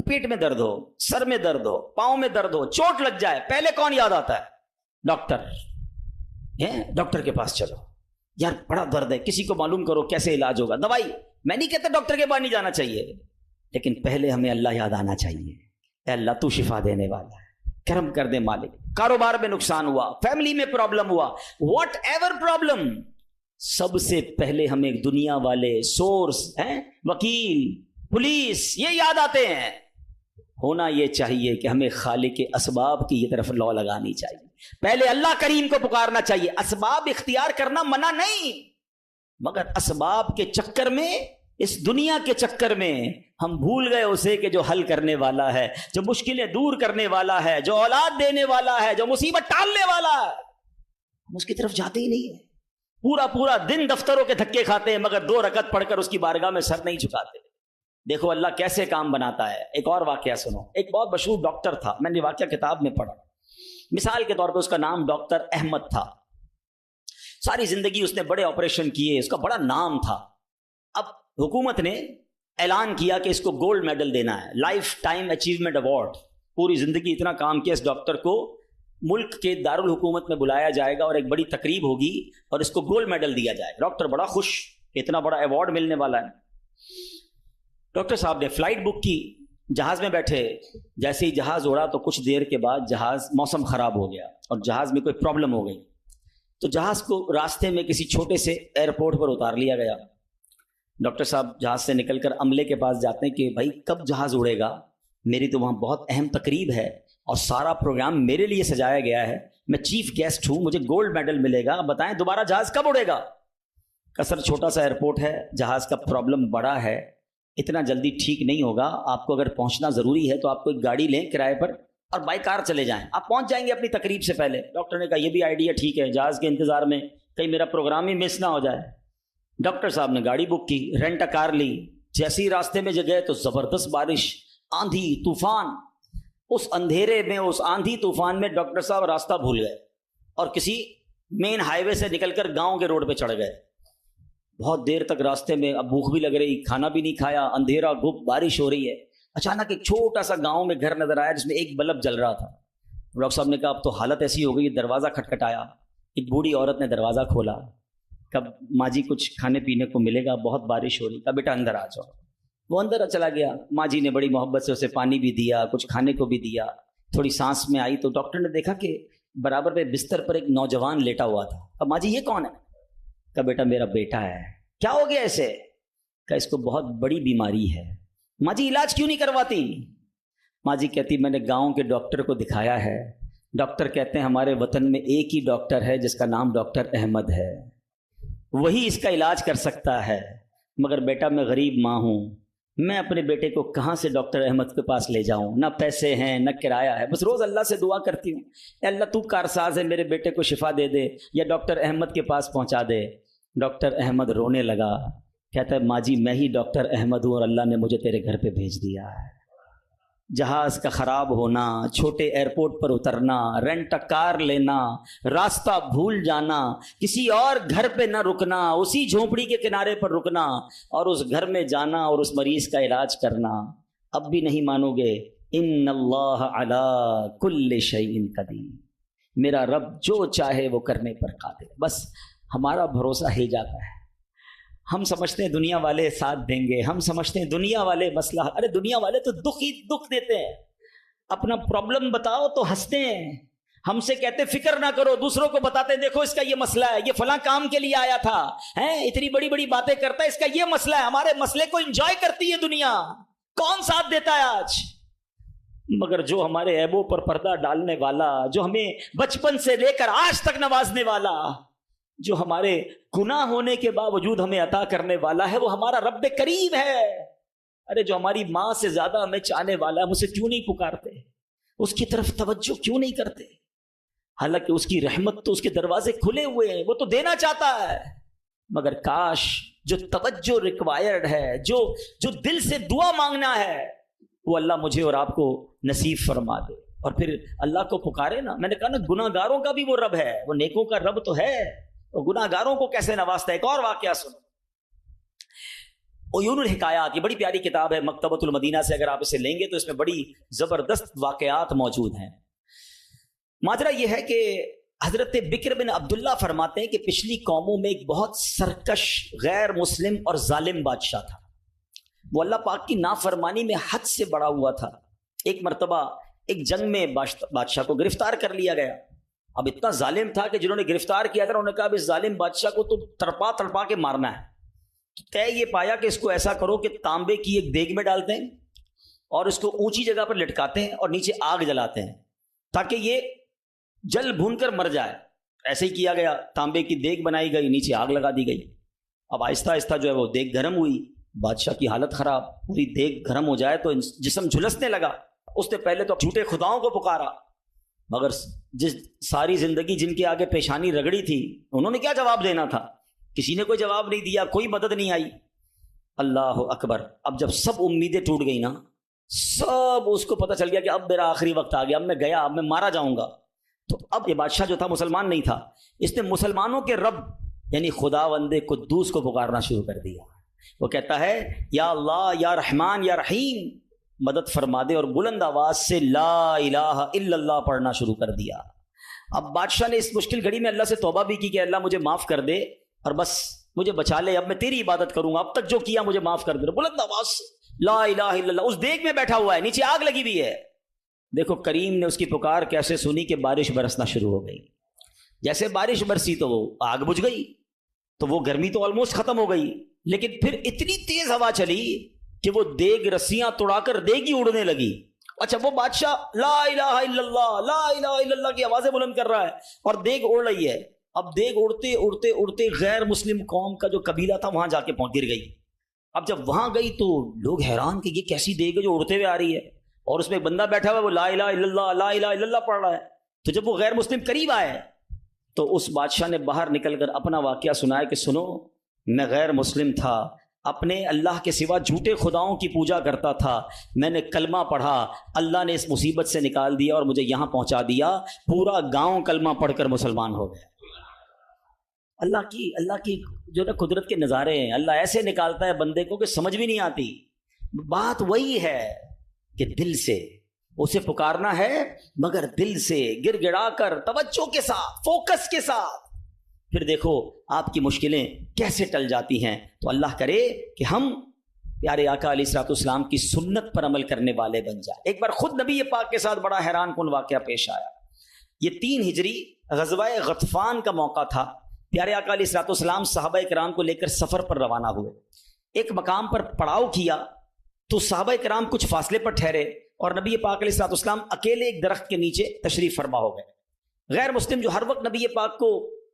S1: پیٹ میں درد ہو، سر میں درد ہو، پاؤں میں درد ہو، چوٹ لگ جائے، پہلے کون یاد آتا ہے؟ ڈاکٹر۔ ڈاکٹر کے پاس چلو، یار بڑا درد ہے، کسی کو معلوم کرو کیسے علاج ہوگا، دوائی۔ میں نہیں کہتا ڈاکٹر کے پاس نہیں جانا چاہیے، لیکن پہلے ہمیں اللہ یاد آنا چاہیے۔ اے اللہ تو شفا دینے والا ہے، کرم کر دے مالک۔ کاروبار میں نقصان ہوا، فیملی میں پرابلم ہوا، واٹ ایور پرابلم، سب سے پہلے ہمیں دنیا والے، سورس، وکیل، پولیس، یہ یاد آتے ہیں۔ ہونا یہ چاہیے کہ ہمیں خالق اسباب کی یہ طرف لو لگانی چاہیے، پہلے اللہ کریم کو پکارنا چاہیے۔ اسباب اختیار کرنا منع نہیں، مگر اسباب کے چکر میں، اس دنیا کے چکر میں ہم بھول گئے اسے کہ جو حل کرنے والا ہے، جو مشکلیں دور کرنے والا ہے، جو اولاد دینے والا ہے، جو مصیبت ٹالنے والا ہے، ہم اس کی طرف جاتے ہی نہیں ہیں۔ پورا دن دفتروں کے دھکے کھاتے ہیں، مگر 2 رکعت پڑھ کر اس کی بارگاہ میں سر نہیں جھکاتے۔ دیکھو اللہ کیسے کام بناتا ہے۔ ایک اور واقعہ سنو۔ ایک بہت مشہور ڈاکٹر تھا، میں نے واقعہ کتاب میں پڑھا۔ مثال کے طور پہ اس کا نام ڈاکٹر احمد تھا، ساری زندگی اس نے بڑے آپریشن کیے، اس کا بڑا نام تھا۔ اب حکومت نے اعلان کیا کہ اس کو گولڈ میڈل دینا ہے، لائف ٹائم اچیومنٹ ایوارڈ۔ پوری زندگی اتنا کام کیا اس ڈاکٹر کو ملک کے دارالحکومت میں بلایا جائے گا اور ایک بڑی تقریب ہوگی اور اس کو گولڈ میڈل دیا جائے گا۔ ڈاکٹر بڑا خوش، اتنا بڑا ایوارڈ ملنے والا ہے۔ ڈاکٹر صاحب نے فلائٹ بک کی، جہاز میں بیٹھے، جیسے ہی جہاز اڑا تو کچھ دیر کے بعد جہاز، موسم خراب ہو گیا اور جہاز میں کوئی پرابلم ہو گئی، تو جہاز کو راستے میں کسی چھوٹے سے ایئرپورٹ پر اتار لیا گیا۔ ڈاکٹر صاحب جہاز سے نکل کر عملے کے پاس جاتے ہیں کہ بھائی کب جہاز اڑے گا، میری تو وہاں بہت اہم تقریب ہے اور سارا پروگرام میرے لیے سجایا گیا ہے، میں چیف گیسٹ ہوں، مجھے گولڈ میڈل ملے گا، بتائیں دوبارہ جہاز کب اڑے گا؟ سر چھوٹا سا ایئرپورٹ ہے، جہاز کا پرابلم بڑا ہے، اتنا جلدی ٹھیک نہیں ہوگا، آپ کو اگر پہنچنا ضروری ہے تو آپ کو ایک گاڑی لیں کرائے پر اور بائی کار چلے جائیں، آپ پہنچ جائیں گے اپنی تقریب سے پہلے۔ ڈاکٹر نے کہا یہ بھی آئیڈیا ٹھیک ہے، جہاز کے انتظار میں کہیں میرا پروگرام ہی مس نہ ہو جائے۔ ڈاکٹر صاحب نے گاڑی بک کی، رینٹ کار لی، جیسے ہی راستے میں گئے تو زبردست بارش، آندھی طوفان۔ اس اندھیرے میں، اس آندھی طوفان میں ڈاکٹر صاحب راستہ بھول گئے اور کسی مین ہائی وے سے نکل کر گاؤں کے روڈ پہ چڑھ گئے۔ بہت دیر تک راستے میں، اب بھوک بھی لگ رہی، کھانا بھی نہیں کھایا، اندھیرا گھپ، بارش ہو رہی ہے۔ اچانک ایک چھوٹا سا گاؤں میں گھر نظر آیا جس میں ایک بلب جل رہا تھا۔ ڈاکٹر صاحب نے کہا اب تو حالت ایسی ہو گئی، دروازہ کھٹکھٹایا، ایک بوڑھی عورت نے دروازہ کھولا، کب ماں جی کچھ کھانے پینے کو ملے گا، بہت بارش ہو رہی، کہا بیٹا اندر آ جاؤ۔ وہ اندر چلا گیا، ماں جی نے بڑی محبت سے اسے پانی بھی دیا، کچھ کھانے کو بھی دیا، تھوڑی سانس میں آئی تو ڈاکٹر نے دیکھا کہ برابر پہ بستر پر ایک نوجوان لیٹا ہوا تھا۔ کہا ماں جی یہ کون ہے؟ کہا بیٹا میرا بیٹا ہے۔ کیا ہو گیا اسے؟ کہا اس کو بہت بڑی بیماری ہے۔ ماں جی علاج کیوں نہیں کرواتی؟ ماں جی کہتی میں نے گاؤں کے ڈاکٹر کو دکھایا ہے، ڈاکٹر کہتے ہیں ہمارے وطن میں ایک ہی ڈاکٹر ہے جس کا نام ڈاکٹر احمد ہے۔ وہی اس کا علاج کر سکتا ہے، مگر بیٹا میں غریب ماں ہوں، میں اپنے بیٹے کو کہاں سے ڈاکٹر احمد کے پاس لے جاؤں؟ نہ پیسے ہیں نہ کرایہ ہے، بس روز اللہ سے دعا کرتی ہوں، اے اللہ تو کارساز ہے، میرے بیٹے کو شفا دے دے یا ڈاکٹر احمد کے پاس پہنچا دے۔ ڈاکٹر احمد رونے لگا، کہتا ہے ماں جی میں ہی ڈاکٹر احمد ہوں اور اللہ نے مجھے تیرے گھر پہ بھیج دیا ہے۔ جہاز کا خراب ہونا، چھوٹے ایئرپورٹ پر اترنا، رینٹ کار لینا، راستہ بھول جانا، کسی اور گھر پہ نہ رکنا، اسی جھونپڑی کے کنارے پر رکنا اور اس گھر میں جانا اور اس مریض کا علاج کرنا، اب بھی نہیں مانو گے؟ ان اللہ علی کل شیء قدیر، میرا رب جو چاہے وہ کرنے پر قادر ہے۔ بس ہمارا بھروسہ ہل جاتا ہے۔ ہم سمجھتے ہیں دنیا والے ساتھ دیں گے، ہم سمجھتے ہیں دنیا والے مسئلہ، ارے دنیا والے تو دکھ ہی دکھ دیتے ہیں، اپنا پرابلم بتاؤ تو ہنستے ہیں، ہم سے کہتے فکر نہ کرو، دوسروں کو بتاتے ہیں دیکھو اس کا یہ مسئلہ ہے، یہ فلاں کام کے لیے آیا تھا، اتنی بڑی بڑی باتیں کرتا ہے، اس کا یہ مسئلہ ہے۔ ہمارے مسئلے کو انجوائے کرتی ہے دنیا، کون ساتھ دیتا ہے آج؟ مگر جو ہمارے عیبوں پر پردہ ڈالنے والا، جو ہمیں بچپن سے لے کر آج تک نوازنے والا، جو ہمارے گناہ ہونے کے باوجود ہمیں عطا کرنے والا ہے، وہ ہمارا رب کریم ہے۔ ارے جو ہماری ماں سے زیادہ ہمیں چاہنے والا ہے، ہم اسے کیوں نہیں پکارتے؟ اس کی طرف توجہ کیوں نہیں کرتے؟ حالانکہ اس کی رحمت تو اس کے دروازے کھلے ہوئے ہیں، وہ تو دینا چاہتا ہے، مگر کاش جو توجہ ریکوائرڈ ہے، جو دل سے دعا مانگنا ہے، وہ اللہ مجھے اور آپ کو نصیب فرما دے۔ اور پھر اللہ کو پکارے نا، میں نے کہا نا گناہ گاروں کا بھی وہ رب ہے، وہ نیکوں کا رب تو ہے، اور گناہ گاروں کو کیسے نوازتا ہے۔ ایک اور واقعہ سنو، عیون الحکایات، یہ بڑی پیاری کتاب ہے مکتبۃ المدینہ سے، اگر آپ اسے لیں گے تو اس میں بڑی زبردست واقعات موجود ہیں۔ ماجرا یہ ہے کہ حضرت بکر بن عبداللہ فرماتے ہیں کہ پچھلی قوموں میں ایک بہت سرکش، غیر مسلم اور ظالم بادشاہ تھا، وہ اللہ پاک کی نافرمانی میں حد سے بڑا ہوا تھا۔ ایک مرتبہ ایک جنگ میں بادشاہ کو گرفتار کر لیا گیا۔ اب اتنا ظالم تھا کہ جنہوں نے گرفتار کیا تھا انہوں نے کہا اب اس ظالم بادشاہ کو تو تڑپا تڑپا کے مارنا ہے۔ طے یہ پایا کہ اس کو ایسا کرو کہ تانبے کی ایک دیگ میں ڈالتے ہیں اور اس کو اونچی جگہ پر لٹکاتے ہیں اور نیچے آگ جلاتے ہیں تاکہ یہ جل بھون کر مر جائے۔ ایسے ہی کیا گیا، تانبے کی دیگ بنائی گئی، نیچے آگ لگا دی گئی۔ اب آہستہ آہستہ جو ہے وہ دیگ گرم ہوئی، بادشاہ کی حالت خراب، پوری دیگ گرم ہو جائے تو جسم جھلسنے لگا۔ اس نے پہلے تو جھوٹے خداؤں کو پکارا، مگر جس ساری زندگی جن کے آگے پیشانی رگڑی تھی انہوں نے کیا جواب دینا تھا؟ کسی نے کوئی جواب نہیں دیا، کوئی مدد نہیں آئی۔ اللہ اکبر، اب جب سب امیدیں ٹوٹ گئی نا، سب اس کو پتہ چل گیا کہ اب میرا آخری وقت آ گیا، اب میں گیا، اب میں مارا جاؤں گا۔ تو اب یہ بادشاہ جو تھا مسلمان نہیں تھا، اس نے مسلمانوں کے رب یعنی خداوند قدوس کو پکارنا شروع کر دیا۔ وہ کہتا ہے یا اللہ یا رحمان یا رحیم مدد فرما دے، اور بلند آواز سے لا الہ الا اللہ پڑھنا شروع کر دیا۔ اب بادشاہ نے اس مشکل گھڑی میں اللہ سے توبہ بھی کی کہ اللہ مجھے معاف کر دے اور بس مجھے بچا لے، اب میں تیری عبادت کروں گا، اب تک جو کیا مجھے معاف کر دے۔ بلند آواز سے لا الہ الا اللہ، اس دیگ میں بیٹھا ہوا ہے، نیچے آگ لگی ہوئی ہے۔ دیکھو کریم نے اس کی پکار کیسے سنی کہ بارش برسنا شروع ہو گئی۔ جیسے بارش برسی تو وہ آگ بجھ گئی، تو وہ گرمی تو آلموسٹ ختم ہو گئی، لیکن پھر اتنی تیز ہوا چلی کہ وہ دیگ رسیاں توڑا کر دیگ ہی اڑنے لگی۔ اچھا وہ بادشاہ لا الہ الا اللہ لا الہ الا اللہ کی آوازیں بلند کر رہا ہے اور دیگ اڑ رہی ہے۔ اب دیگ اڑتے اڑتے اڑتے غیر مسلم قوم کا جو قبیلہ تھا وہاں جا کے گر گئی۔ اب جب وہاں گئی تو لوگ حیران کہ یہ کیسی دیگ ہے جو اڑتے ہوئے آ رہی ہے، اور اس میں ایک بندہ بیٹھا ہوا ہے وہ لا الہ الا اللہ لا الہ الا اللہ پڑھ رہا ہے۔ تو جب وہ غیر مسلم قریب آئے تو اس بادشاہ نے باہر نکل کر اپنا واقعہ سنایا کہ سنو، میں غیر مسلم تھا، اپنے اللہ کے سوا جھوٹے خداؤں کی پوجا کرتا تھا، میں نے کلمہ پڑھا، اللہ نے اس مصیبت سے نکال دیا اور مجھے یہاں پہنچا دیا، پورا گاؤں کلمہ پڑھ کر مسلمان ہو گیا۔ اللہ کی جو نا قدرت کے نظارے ہیں، اللہ ایسے نکالتا ہے بندے کو کہ سمجھ بھی نہیں آتی۔ بات وہی ہے کہ دل سے اسے پکارنا ہے، مگر دل سے گر گڑا کر توجہ کے ساتھ، فوکس کے ساتھ، پھر دیکھو آپ کی مشکلیں کیسے ٹل جاتی ہیں۔ تو اللہ کرے کہ ہم پیارے آقا علیہ الصلوۃ والسلام کی سنت پر عمل کرنے والے بن جائیں۔ ایک بار خود نبی پاک کے ساتھ بڑا حیران کن واقعہ پیش آیا۔ یہ 3 ہجری غزوہ غطفان کا موقع تھا۔ پیارے آقا علیہ الصلوۃ والسلام صحابہ کرام کو لے کر سفر پر روانہ ہوئے۔ ایک مقام پر پڑاؤ کیا تو صحابہ کرام کچھ فاصلے پر ٹھہرے اور نبی پاک علیہ الصلوۃ والسلام اکیلے ایک درخت کے نیچے تشریف فرما ہو گئے۔ غیر مسلم جو ہر وقت نبی پاک کو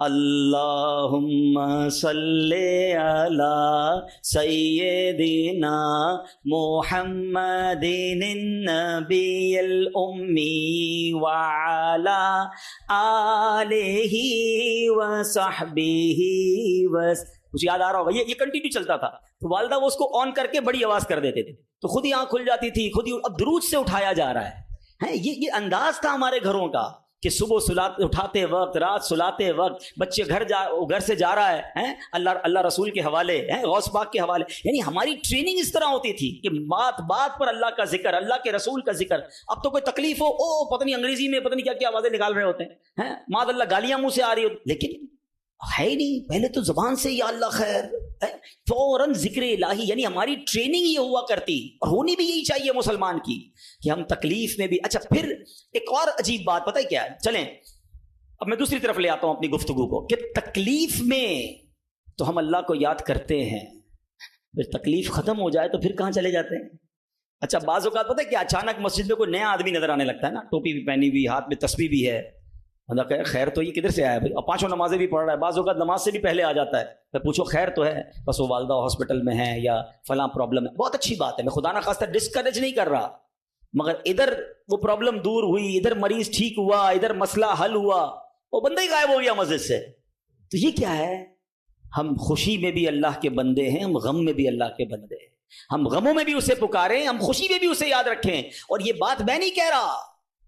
S1: اللہم صلی علی سیدنا محمد النبی الامی وعلی آلہ وصحبہ مجھے یاد آ رہا ہوگا یہ کنٹینیو چلتا تھا، تو والدہ وہ اس کو آن کر کے بڑی آواز کر دیتے تھے تو خود ہی آنکھ کھل جاتی تھی، خود ہی اب درود سے اٹھایا جا رہا ہے۔ یہ انداز تھا ہمارے گھروں کا کہ صبح اٹھاتے وقت، رات سلاتے وقت، بچے گھر سے جا رہا ہے اللہ رسول کے حوالے، غوث پاک کے حوالے، یعنی ہماری ٹریننگ اس طرح ہوتی تھی کہ بات پر اللہ کا ذکر، اللہ کے رسول کا ذکر۔ اب تو کوئی تکلیف ہو پتہ نہیں انگریزی میں پتہ نہیں کیا کیا آوازیں نکال رہے ہوتے ہیں، معاذ اللہ گالیاں منہ سے آ رہی ہوتی، لیکن ہے نہیں، پہلے تو زبان سے یا اللہ خیر، فوراً ذکر الہی، یعنی ہماری ٹریننگ یہ ہوا کرتی اور ہونی بھی یہی چاہیے مسلمان کی کہ ہم تکلیف میں بھی۔ اچھا پھر ایک اور عجیب بات پتہ ہے کیا ہے، چلیں اب میں دوسری طرف لے آتا ہوں اپنی گفتگو کو، کہ تکلیف میں تو ہم اللہ کو یاد کرتے ہیں، پھر تکلیف ختم ہو جائے تو پھر کہاں چلے جاتے ہیں؟ اچھا بعض اوقات پتہ ہے کہ اچانک مسجد میں کوئی نیا آدمی نظر آنے لگتا ہے نا، ٹوپی بھی پہنی ہوئی، ہاتھ میں تسبیح بھی ہے، بندہ کہے خیر تو یہ کدھر سے آیا بھائی، اور 5 نمازیں بھی پڑھ رہا ہے، بعض اوقات نماز سے بھی پہلے آ جاتا ہے، پھر پوچھو خیر تو ہے، بس وہ والدہ ہاسپٹل میں ہے یا فلاں پرابلم ہے، بہت اچھی بات ہے، میں خدا نہ خواستہ ڈسکریج نہیں کر رہا، مگر ادھر وہ پرابلم دور ہوئی، ادھر مریض ٹھیک ہوا، ادھر مسئلہ حل ہوا، وہ بندہ ہی غائب ہو گیا مسجد سے، تو یہ کیا ہے؟ ہم خوشی میں بھی اللہ کے بندے ہیں، ہم غم میں بھی اللہ کے بندے ہیں، ہم غموں میں بھی اسے پکاریں، ہم خوشی میں بھی اسے یاد رکھیں۔ اور یہ بات میں نہیں کہہ رہا،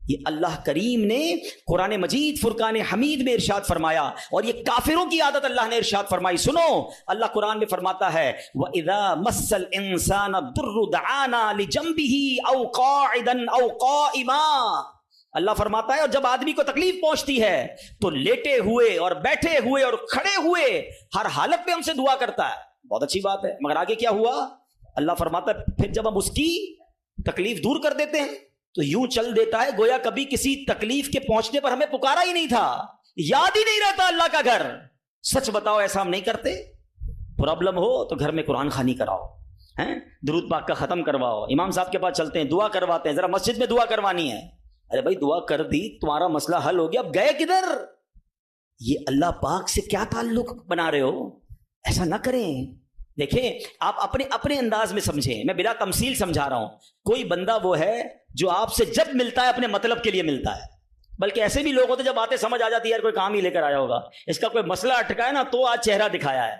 S1: یہ اللہ کریم نے قرآن مجید فرقان حمید میں ارشاد فرمایا، اور یہ کافروں کی عادت اللہ نے ارشاد فرمائی۔ سنو، اللہ قرآن میں فرماتا ہے وَإِذَا مَسَّ الْإِنسَانَ الضُّرُّ دَعَانَا لِجَنبِهِ أَوْ قَاعِدًا أَوْ قَائِمًا، اللہ فرماتا ہے اور جب آدمی کو تکلیف پہنچتی ہے تو لیٹے ہوئے اور بیٹھے ہوئے اور کھڑے ہوئے ہر حالت میں ہم سے دعا کرتا ہے۔ بہت اچھی بات ہے، مگر آگے کیا ہوا؟ اللہ فرماتا ہے پھر جب ہم اس کی تکلیف دور کر دیتے ہیں تو یوں چل دیتا ہے گویا کبھی کسی تکلیف کے پہنچنے پر ہمیں پکارا ہی نہیں تھا، یاد ہی نہیں رہتا اللہ کا گھر۔ سچ بتاؤ ایسا ہم نہیں کرتے؟ پرابلم ہو تو گھر میں قرآن خوانی کراؤ، درود پاک کا ختم کرواؤ، امام صاحب کے پاس چلتے ہیں، دعا کرواتے ہیں، ذرا مسجد میں دعا کروانی ہے۔ ارے بھائی دعا کر دی، تمہارا مسئلہ حل ہو گیا، اب گئے کدھر؟ یہ اللہ پاک سے کیا تعلق بنا رہے ہو؟ ایسا نہ کریں۔ دیکھیں آپ اپنے انداز میں سمجھیں، میں بلا تمثیل سمجھا رہا ہوں۔ کوئی بندہ وہ ہے جو آپ سے جب ملتا ہے اپنے مطلب کے لیے ملتا ہے، بلکہ ایسے بھی لوگ ہوتے جب آتے سمجھ آ جاتی ہے یار کوئی کام ہی لے کر آیا ہوگا، اس کا کوئی مسئلہ اٹکا ہے نا تو آج چہرہ دکھایا ہے،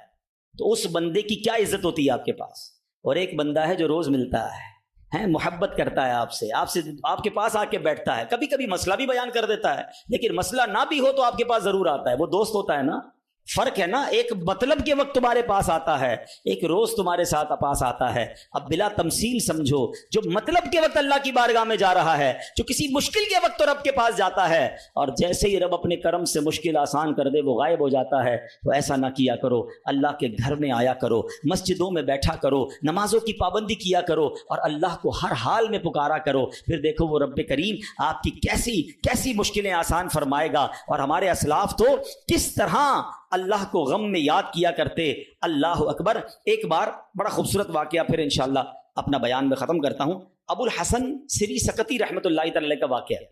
S1: تو اس بندے کی کیا عزت ہوتی ہے آپ کے پاس۔ اور ایک بندہ ہے جو روز ملتا ہے، محبت کرتا ہے آپ سے آپ کے پاس آ کے بیٹھتا ہے، کبھی کبھی مسئلہ بھی بیان کر دیتا ہے، لیکن مسئلہ نہ بھی ہو تو آپ کے پاس ضرور آتا ہے، وہ دوست ہوتا ہے نا۔ فرق ہے نا، ایک مطلب کے وقت تمہارے پاس آتا ہے، ایک روز تمہارے ساتھ پاس آتا ہے۔ اب بلا تمثیل سمجھو، جو مطلب کے وقت اللہ کی بارگاہ میں جا رہا ہے، جو کسی مشکل کے وقت تو رب کے پاس جاتا ہے، اور جیسے ہی رب اپنے کرم سے مشکل آسان کر دے وہ غائب ہو جاتا ہے، تو ایسا نہ کیا کرو۔ اللہ کے گھر میں آیا کرو، مسجدوں میں بیٹھا کرو، نمازوں کی پابندی کیا کرو، اور اللہ کو ہر حال میں پکارا کرو، پھر دیکھو وہ رب کریم آپ کی کیسی مشکلیں آسان فرمائے گا۔ اور ہمارے اسلاف تو کس طرح اللہ کو غم میں یاد کیا کرتے۔ اللہ اکبر۔ ایک بار بڑا خوبصورت واقعہ پھر انشاءاللہ اپنا بیان میں ختم کرتا ہوں۔ ابو الحسن سری سکتی رحمۃ اللہ تعالی کا واقعہ ہے۔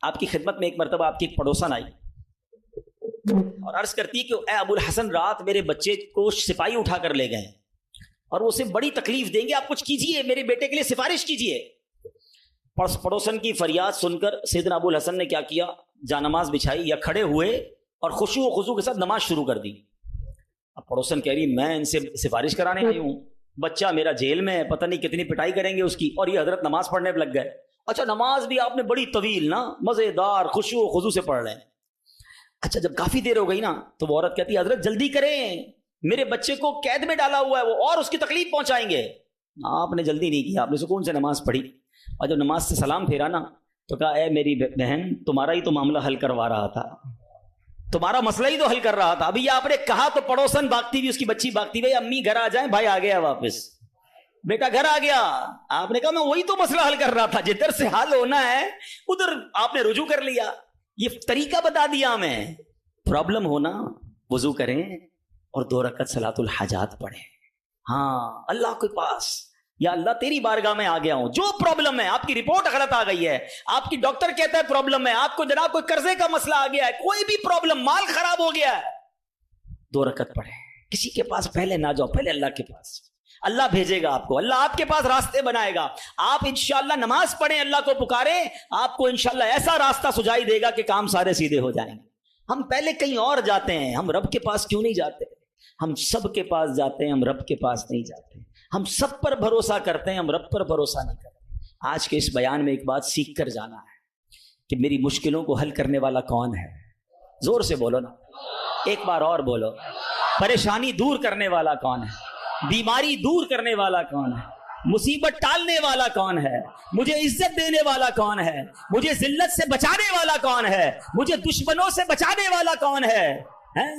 S1: آپ کی خدمت میں ایک مرتبہ آپ کی ایک پڑوسن آئی اور عرض کرتی کہ اے ابو الحسن، رات میرے بچے کو سپاہی اٹھا کر لے گئے اور وہ اسے بڑی تکلیف دیں گے، آپ کچھ کیجئے، میرے بیٹے کے لیے سفارش کیجئے۔ پڑوسن کی فریاد سن کر سیدنا ابو الحسن نے کیا کیا، جانماز بچھائی یا کھڑے ہوئے اور خشوع و خضوع کے ساتھ نماز شروع کر دی۔ اب پڑوسن کہہ رہی میں ان سے سفارش کرانے آئی ہوں، بچہ میرا جیل میں ہے، پتہ نہیں کتنی پٹائی کریں گے اس کی، اور یہ حضرت نماز پڑھنے لگ گئے۔ اچھا نماز بھی آپ نے بڑی طویل نا، مزیدار خشوع و خضوع سے پڑھ رہے ہیں۔ اچھا جب کافی دیر ہو گئی نا تو وہ عورت کہتی حضرت جلدی کریں، میرے بچے کو قید میں ڈالا ہوا ہے وہ، اور اس کی تکلیف پہنچائیں گے۔ آپ نے جلدی نہیں کیا، آپ نے سکون سے نماز پڑھی، اور جب نماز سے سلام پھیرا نا تو کہا اے میری بہن، تمہارا ہی تو معاملہ حل کروا رہا تھا، تمہارا مسئلہ ہی تو حل کر رہا تھا۔ ابھی آپ نے کہا تو پڑوسن بھاگتی ہوئی، اس کی بچی بھاگتی ہوئی، امی گھر آ جائیں، بھائی آ گیا واپس، بیٹا گھر آ گیا۔ آپ نے کہا میں وہی تو مسئلہ حل کر رہا تھا، جدھر سے حل ہونا ہے ادھر آپ نے رجوع کر لیا، یہ طریقہ بتا دیا ہمیں۔ پرابلم ہونا وضو کریں اور 2 رکعت صلاۃ الحاجات پڑھیں، ہاں اللہ کے پاس یا اللہ تیری بارگاہ میں آ گیا ہوں، جو پرابلم ہے، آپ کی رپورٹ غلط آ گئی ہے، آپ کی ڈاکٹر کہتا ہے پرابلم ہے، آپ کو جناب کوئی قرضے کا مسئلہ آ گیا ہے، کوئی بھی پرابلم، مال خراب ہو گیا ہے، 2 رکعت پڑھیں. کسی کے پاس پہلے نہ جاؤ، پہلے اللہ کے پاس. اللہ بھیجے گا آپ کو، اللہ آپ کے پاس راستے بنائے گا. آپ انشاءاللہ نماز پڑھیں، اللہ کو پکاریں، آپ کو انشاءاللہ ایسا راستہ سجائی دے گا کہ کام سارے سیدھے ہو جائیں گے. ہم پہلے کہیں اور جاتے ہیں، ہم رب کے پاس کیوں نہیں جاتے؟ ہم سب کے پاس جاتے ہیں، ہم رب کے پاس نہیں جاتے. ہم سب پر بھروسہ کرتے ہیں، ہم رب پر بھروسہ نہیں کرتے. آج کے اس بیان میں ایک بات سیکھ کر جانا ہے کہ میری مشکلوں کو حل کرنے والا کون ہے. زور سے بولو نا، ایک بار اور بولو. پریشانی دور کرنے والا کون ہے؟ بیماری دور کرنے والا کون ہے؟ مصیبت ٹالنے والا کون ہے؟ مجھے عزت دینے والا کون ہے؟ مجھے ذلت سے بچانے والا کون ہے؟ مجھے دشمنوں سے بچانے والا کون ہے؟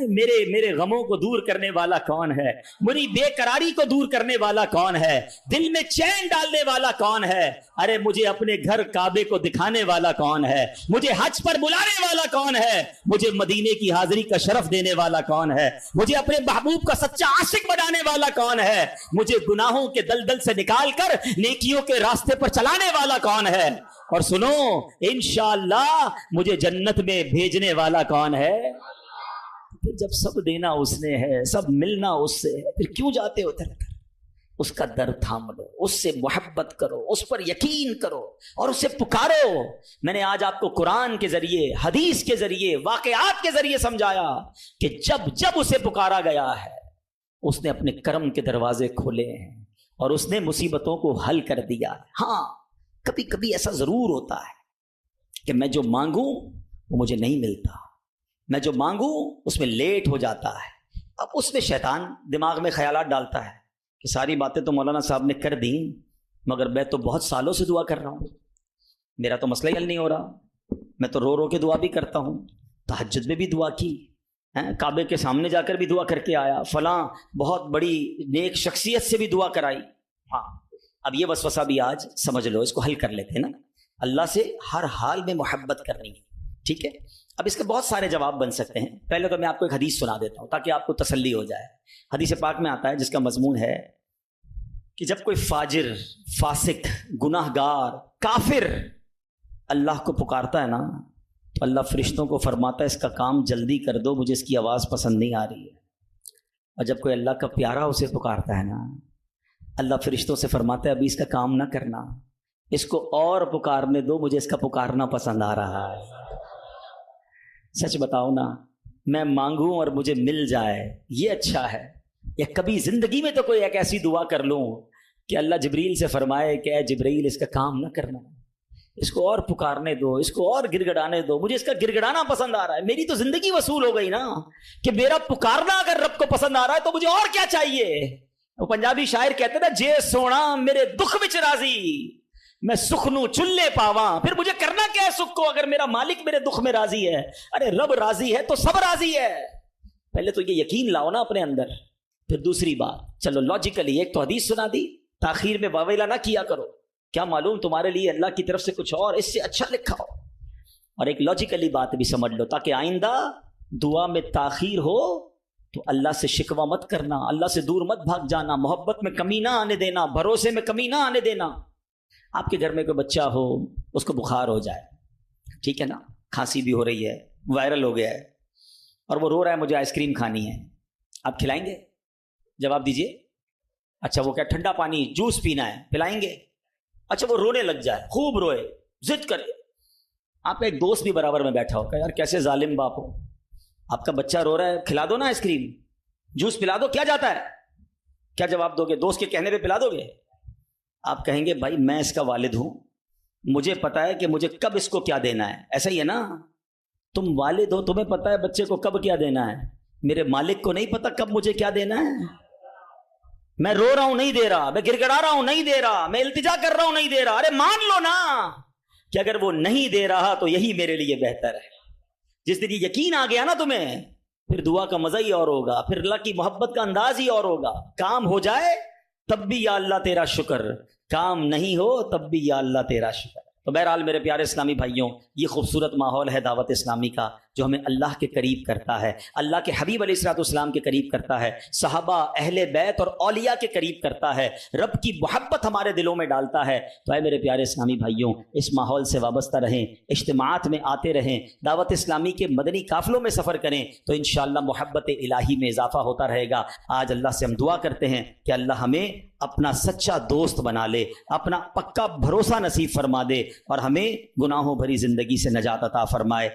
S1: میرے غموں کو دور کرنے والا کون ہے؟ میری بے قراری کو دور کرنے والا کون ہے؟ دل میں چین ڈالنے والا کون ہے؟ ارے مجھے اپنے گھر کعبے کو دکھانے والا کون ہے؟ مجھے حج پر بلانے والا کون ہے؟ مجھے مدینے کی حاضری کا شرف دینے والا کون ہے؟ مجھے اپنے محبوب کا سچا عاشق بنانے والا کون ہے؟ مجھے گناہوں کے دلدل سے نکال کر نیکیوں کے راستے پر چلانے والا کون ہے؟ اور سنو، انشاءاللہ مجھے جنت میں بھیجنے والا کون ہے؟ جب سب دینا اس نے ہے، سب ملنا اس سے ہے، پھر کیوں جاتے ہو ادھر؟ اس کا در تھام لو، اس سے محبت کرو، اس پر یقین کرو اور اسے پکارو. میں نے آج آپ کو قرآن کے ذریعے، حدیث کے ذریعے، واقعات کے ذریعے سمجھایا کہ جب اسے پکارا گیا ہے اس نے اپنے کرم کے دروازے کھولے ہیں اور اس نے مصیبتوں کو حل کر دیا. ہاں کبھی کبھی ایسا ضرور ہوتا ہے کہ میں جو مانگوں وہ مجھے نہیں ملتا، میں جو مانگوں اس میں لیٹ ہو جاتا ہے. اب اس میں شیطان دماغ میں خیالات ڈالتا ہے کہ ساری باتیں تو مولانا صاحب نے کر دیں، مگر میں تو بہت سالوں سے دعا کر رہا ہوں، میرا تو مسئلہ ہی حل نہیں ہو رہا. میں تو رو رو کے دعا بھی کرتا ہوں، تہجد میں بھی دعا کی، کعبے کے سامنے جا کر بھی دعا کر کے آیا، فلاں بہت بڑی نیک شخصیت سے بھی دعا کرائی. ہاں اب یہ وسوسہ بھی آج سمجھ لو، اس کو حل کر لیتے ہیں نا. اللہ سے ہر حال میں محبت کرنی ہے، ٹھیک ہے. اب اس کے بہت سارے جواب بن سکتے ہیں. پہلے تو میں آپ کو ایک حدیث سنا دیتا ہوں تاکہ آپ کو تسلی ہو جائے. حدیث پاک میں آتا ہے جس کا مضمون ہے کہ جب کوئی فاجر، فاسق، گناہ گار، کافر اللہ کو پکارتا ہے نا تو اللہ فرشتوں کو فرماتا ہے اس کا کام جلدی کر دو، مجھے اس کی آواز پسند نہیں آ رہی ہے. اور جب کوئی اللہ کا پیارا اسے پکارتا ہے نا، اللہ فرشتوں سے فرماتا ہے ابھی اس کا کام نہ کرنا، اس کو اور پکارنے دو، مجھے اس کا پکارنا پسند آ رہا ہے. سچ بتاؤ نا، میں مانگوں اور مجھے مل جائے یہ اچھا ہے، یا کبھی زندگی میں تو کوئی ایک ایسی دعا کر لوں کہ اللہ جبریل سے فرمائے کہ اے جبریل اس کا کام نہ کرنا، اس کو اور پکارنے دو، اس کو اور گڑ گڑانے دو، مجھے اس کا گڑ گڑانا پسند آ رہا ہے. میری تو زندگی وصول ہو گئی نا کہ میرا پکارنا اگر رب کو پسند آ رہا ہے تو مجھے اور کیا چاہیے. وہ پنجابی شاعر کہتے نا، جے سونا میرے دکھ وچ راضی، میں سکھ نو چلے پاواں. پھر مجھے کرنا کیا ہے سکھ کو اگر میرا مالک میرے دکھ میں راضی ہے؟ ارے رب راضی ہے تو سب راضی ہے. پہلے تو یہ یقین لاؤ نا اپنے اندر. پھر دوسری بات، چلو لاجیکلی ایک تو حدیث سنا دی، تاخیر میں واویلا نہ کیا کرو، کیا معلوم تمہارے لیے اللہ کی طرف سے کچھ اور اس سے اچھا لکھا ہو. اور ایک لاجیکلی بات بھی سمجھ لو تاکہ آئندہ دعا میں تاخیر ہو تو اللہ سے شکوہ مت کرنا، اللہ سے دور مت بھاگ جانا، محبت میں کمی نہ آنے دینا، بھروسے میں کمی نہ آنے دینا. آپ کے گھر میں کوئی بچہ ہو، اس کو بخار ہو جائے، ٹھیک ہے نا، کھانسی بھی ہو رہی ہے، وائرل ہو گیا ہے، اور وہ رو رہا ہے مجھے آئس کریم کھانی ہے، آپ کھلائیں گے؟ جواب دیجئے. اچھا وہ کیا ٹھنڈا پانی، جوس پینا ہے، پلائیں گے؟ اچھا وہ رونے لگ جائے، خوب روئے، ضد کرے، آپ کا ایک دوست بھی برابر میں بیٹھا ہو کہ یار کیسے ظالم باپ ہو، آپ کا بچہ رو رہا ہے، کھلا دو نا آئس کریم، جوس پلا دو، کیا جاتا ہے؟ کیا جواب دو گے؟ دوست کے کہنے پہ پلا دو گے؟ آپ کہیں گے بھائی میں اس کا والد ہوں، مجھے پتا ہے کہ مجھے کب اس کو کیا دینا ہے. ایسا ہی ہے نا، تم والد ہو، تمہیں پتا ہے بچے کو کب کیا دینا ہے. میرے مالک کو نہیں پتا کب مجھے کیا دینا ہے. میں رو رہا ہوں نہیں دے رہا، میں گڑ گڑا رہا ہوں نہیں دے رہا، میں التجا کر رہا ہوں نہیں دے رہا. ارے مان لو نا کہ اگر وہ نہیں دے رہا تو یہی میرے لیے بہتر ہے. جس دن یہ یقین آ گیا نا تمہیں، پھر دعا کا مزہ ہی اور ہوگا، پھر اللہ کی محبت کا انداز ہی اور ہوگا. کام ہو جائے تب بھی یا اللہ تیرا شکر، کام نہیں ہو تب بھی یا اللہ تیرا شکر. تو بہرحال میرے پیارے اسلامی بھائیوں، یہ خوبصورت ماحول ہے دعوت اسلامی کا. جو ہمیں اللہ کے قریب کرتا ہے، اللہ کے حبیب علیہ الصلوۃ والسلام کے قریب کرتا ہے، صحابہ، اہل بیت اور اولیاء کے قریب کرتا ہے، رب کی محبت ہمارے دلوں میں ڈالتا ہے۔ تو اے میرے پیارے اسلامی بھائیوں، اس ماحول سے وابستہ رہیں، اجتماعات میں آتے رہیں، دعوت اسلامی کے مدنی قافلوں میں سفر کریں، تو انشاءاللہ محبت الہی میں اضافہ ہوتا رہے گا۔ آج اللہ سے ہم دعا کرتے ہیں کہ اللہ ہمیں اپنا سچا دوست بنا لے، اپنا پکا بھروسہ نصیب فرما دے، اور ہمیں گناہوں بھری زندگی سے نجات عطا فرمائے۔